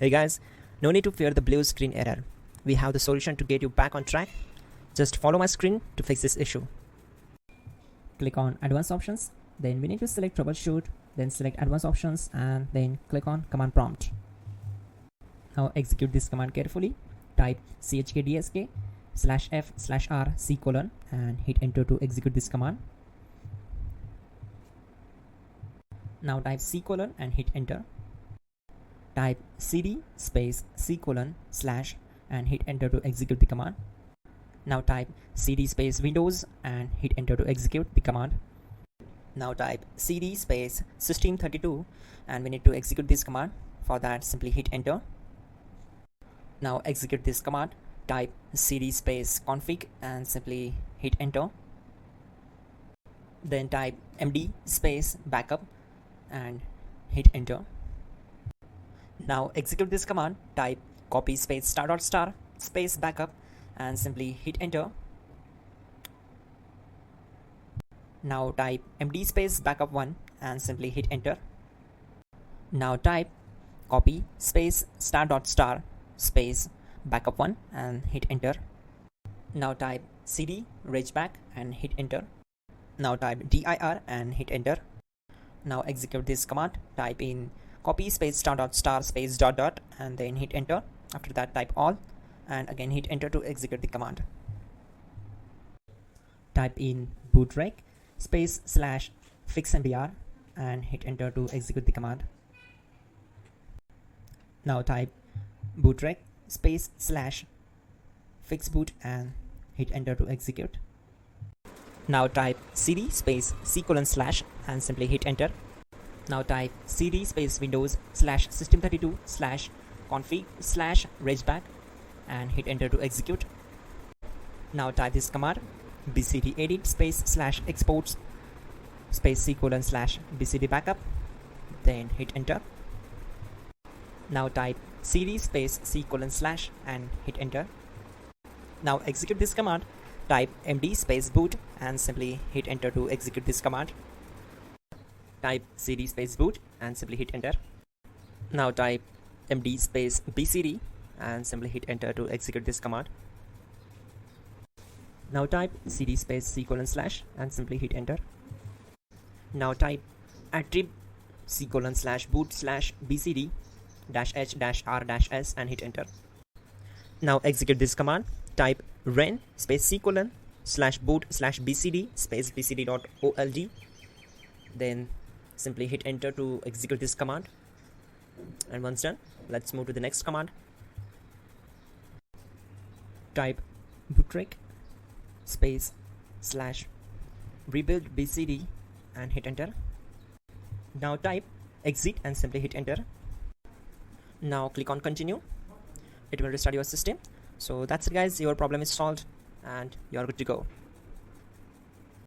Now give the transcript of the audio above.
Hey guys, no need to fear the blue screen error. We have the solution to get you back on track. Just follow my screen to fix this issue. Click on Advanced Options, then we need to select Troubleshoot, then select Advanced Options and then click on Command Prompt. Now execute this command carefully. Type chkdsk/f/r:/c: and hit enter to execute this command. Now type C: and hit enter. Type cd space C: / and hit enter to execute the command. Now type cd space Windows and hit enter to execute the command. Now type cd space System32 and we need to execute this command. For that, simply hit enter. Now execute this command. Type cd space config and simply hit enter. Then type md space backup and hit enter. Now execute this command. Type copy space *** space backup and simply hit enter. Now type md space backup1 and simply hit enter. Now type copy space ** space backup1 and hit enter. Now type cd regback and hit enter. Now type dir and hit enter. Now execute this command. Type in copy space ** space ... and then hit enter. After that, type all and again hit enter to execute the command. Type in bootrec space /fixmdr and hit enter to execute the command. Now type bootrec space /fixboot and hit enter to execute. Now type cd space C: / and simply hit enter. Now type cd space Windows /System32 /config /regback and hit enter to execute. Now type this command bcd edit space /exports space C: / bcd backup, then hit enter. Now type cd space C: / and hit enter. Now execute this command. Type md space boot and simply hit enter to execute this command. Type cd space boot and simply hit enter. Now type md space bcd and simply hit enter to execute this command. Now type cd space C: / and simply hit enter. Now type attrib C: / boot /bcd -h-r-s and hit enter. Now execute this command. Type ren space C: / boot /bcd space bcd.old, then simply hit enter to execute this command. And once done, let's move to the next command. Type bootrec space /rebuild bcd and hit enter. Now type exit and simply hit enter. Now click on continue. It will restart your system. So that's it guys, your problem is solved and you're good to go.